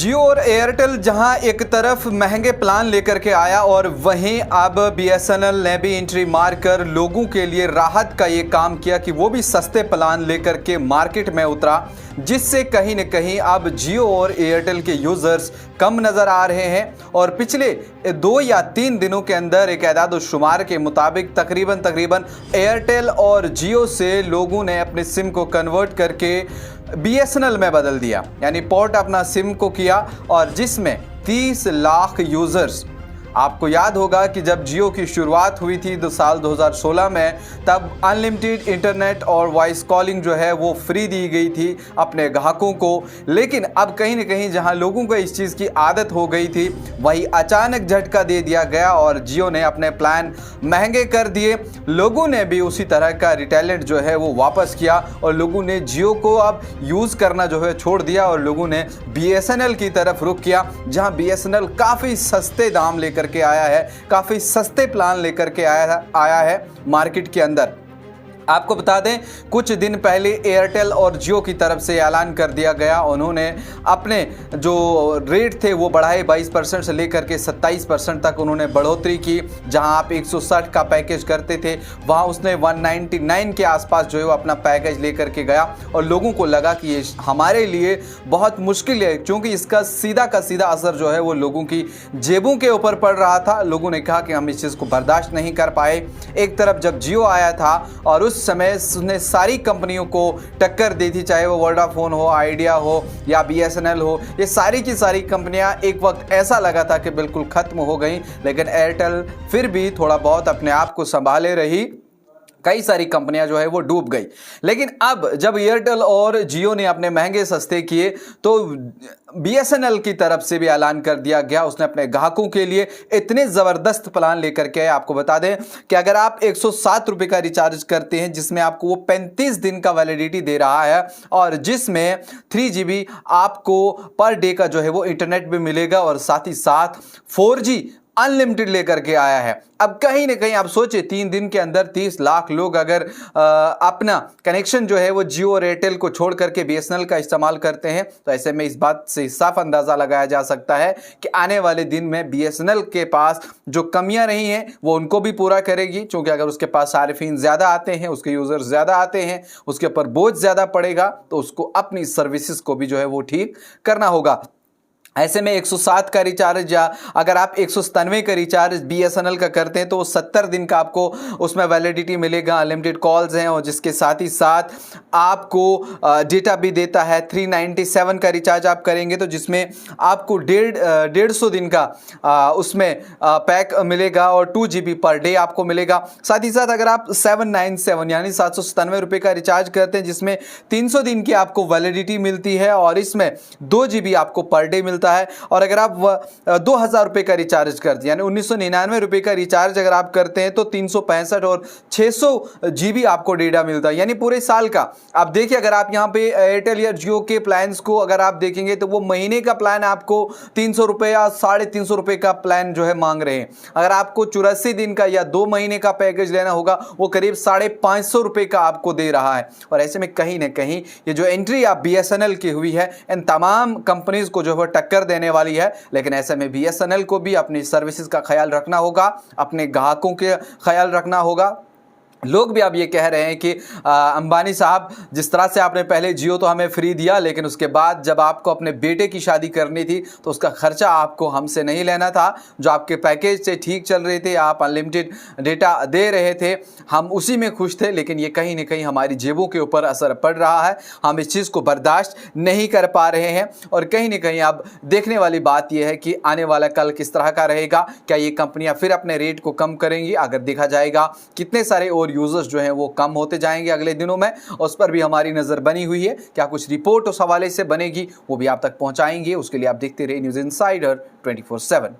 जियो और एयरटेल जहां एक तरफ महंगे प्लान लेकर के आया और वहीं अब बीएसएनएल ने भी एंट्री मारकर लोगों के लिए राहत का ये काम किया कि वो भी सस्ते प्लान लेकर के मार्केट में उतरा, जिससे कहीं न कहीं अब जियो और एयरटेल के यूज़र्स कम नज़र आ रहे हैं। और पिछले 2 या 3 दिनों के अंदर एक एदाद शुमार के मुताबिक तकरीबन एयरटेल और जियो से लोगों ने अपने सिम को कन्वर्ट करके बीएसएनएल में बदल दिया, यानी पोर्ट अपना सिम को किया। और जिसमें 30 लाख यूज़र्स, आपको याद होगा कि जब जियो की शुरुआत हुई थी साल 2016 में, तब अनलिमिटेड इंटरनेट और वॉइस कॉलिंग जो है वो फ्री दी गई थी अपने ग्राहकों को। लेकिन अब कहीं न कहीं जहां लोगों को इस चीज़ की आदत हो गई थी, वही अचानक झटका दे दिया गया और जियो ने अपने प्लान महंगे कर दिए। लोगों ने भी उसी तरह का रिटेलेंट जो है वो वापस किया और लोगों ने जियो को अब यूज़ करना जो है छोड़ दिया और लोगों ने बीएसएनएल की तरफ रुख किया, जहाँ बीएसएनएल काफ़ी सस्ते दाम लेकर के आया है, काफी सस्ते प्लान लेकर के आया है मार्केट के अंदर। आपको बता दें, कुछ दिन पहले एयरटेल और जियो की तरफ से ऐलान कर दिया गया, उन्होंने अपने जो रेट थे वो बढ़ाए 22% से लेकर के 27% तक उन्होंने बढ़ोतरी की। जहां आप 160 का पैकेज करते थे, वहां उसने 199 के आसपास जो है वो अपना पैकेज लेकर के गया और लोगों को लगा कि ये हमारे लिए बहुत मुश्किल है, क्योंकि इसका सीधा का सीधा असर जो है वो लोगों की जेबों के ऊपर पड़ रहा था। लोगों ने कहा कि हम इस चीज़ को बर्दाश्त नहीं कर पाए। एक तरफ जब जियो आया था और उस समय उसने सारी कंपनियों को टक्कर दी थी, चाहे वो वोडाफोन हो, आइडिया हो या बीएसएनएल हो, ये सारी की सारी कंपनियां एक वक्त ऐसा लगा था कि बिल्कुल खत्म हो गई। लेकिन एयरटेल फिर भी थोड़ा बहुत अपने आप को संभाले रही, कई सारी कंपनियां जो है वो डूब गई। लेकिन अब जब एयरटेल और जियो ने अपने महंगे सस्ते किए, तो बीएसएनएल की तरफ से भी ऐलान कर दिया गया, उसने अपने ग्राहकों के लिए इतने ज़बरदस्त प्लान लेकर के। आपको बता दें कि अगर आप 107 रुपये का रिचार्ज करते हैं, जिसमें आपको वो 35 दिन का वैलिडिटी दे रहा है और जिसमें 3 GB आपको पर डे का जो है वो इंटरनेट भी मिलेगा और साथ ही साथ 4G अनलिमिटेड लेकर के आया है। अब कहीं ना कहीं आप सोचे, 3 दिन के अंदर 30 लाख लोग अगर अपना कनेक्शन जो है वो जियो और एयरटेल को छोड़ करके बीएसएनएल का इस्तेमाल करते हैं, तो ऐसे में इस बात से साफ अंदाजा लगाया जा सकता है कि आने वाले दिन में बीएसएनएल के पास जो कमियां रही हैं वो उनको भी पूरा करेगी। क्योंकि अगर उसके पास सारिफिन ज़्यादा आते हैं, उसके यूज़र ज़्यादा आते हैं, उसके ऊपर बोझ ज़्यादा पड़ेगा, तो उसको अपनी सर्विसेज को भी जो है वो ठीक करना होगा। ऐसे में 107 का रिचार्ज या अगर आप 197 का रिचार्ज बीएसएनएल का करते हैं, तो वो 70 दिन का आपको उसमें वैलिडिटी मिलेगा, अनलिमिटेड कॉल्स हैं और जिसके साथ ही साथ आपको डेटा भी देता है। 397 का रिचार्ज आप करेंगे तो जिसमें आपको 150 दिन का उसमें पैक मिलेगा और 2 GB पर डे आपको मिलेगा। साथ ही साथ अगर आप 797 यानी 797 रुपये का रिचार्ज करते हैं, जिसमें 300 दिन की आपको वैलिडिटी मिलती है और इसमें 2 GB आपको पर डे मिलता है। और अगर आप 2000 रुपये का रिचार्ज करते हैं, यानी 1999 रुपये का रिचार्ज अगर आप करते हैं, तो 365 और 600 GB आपको डेटा मिलता है, यानी पूरे साल का। आप देखिए, अगर आप यहाँ पे एयरटेल या जियो के प्लान्स को अगर आप देखेंगे, तो वो महीने का प्लान आपको 300 रुपये या 350 रुपये का प्लान जो है मांग रहे हैं। अगर आपको 84 दिन का या 2 महीने का पैकेज लेना होगा, वो करीब 550 रुपये का आपको दे रहा है। और ऐसे में कहीं ना कहीं ये जो एंट्री आप बीएसएनएल की हुई है, इन तमाम कंपनीज को जो है टक्कर देने वाली है। लेकिन ऐसे में बीएसएनएल को भी अपनी सर्विसेज का ख्याल रखना होगा, अपने ग्राहकों के ख्याल रखना होगा। लोग भी अब ये कह रहे हैं कि अंबानी साहब, जिस तरह से आपने पहले जियो तो हमें फ्री दिया, लेकिन उसके बाद जब आपको अपने बेटे की शादी करनी थी तो उसका खर्चा आपको हमसे नहीं लेना था। जो आपके पैकेज से ठीक चल रहे थे, आप अनलिमिटेड डेटा दे रहे थे, हम उसी में खुश थे। लेकिन ये कहीं ना कहीं हमारी जेबों के ऊपर असर पड़ रहा है, हम इस चीज़ को बर्दाश्त नहीं कर पा रहे हैं। और कहीं ना कहीं अब देखने वाली बात यह है कि आने वाला कल किस तरह का रहेगा। क्या ये कंपनियां फिर अपने रेट को कम करेंगी? अगर देखा जाएगा कितने सारे और यूजर्स जो हैं वो कम होते जाएंगे अगले दिनों में, उस पर भी हमारी नज़र बनी हुई है। क्या कुछ रिपोर्ट उस हवाले से बनेगी, वो भी आप तक पहुंचाएंगे। उसके लिए आप देखते रहिए न्यूज़ इनसाइडर 24/7।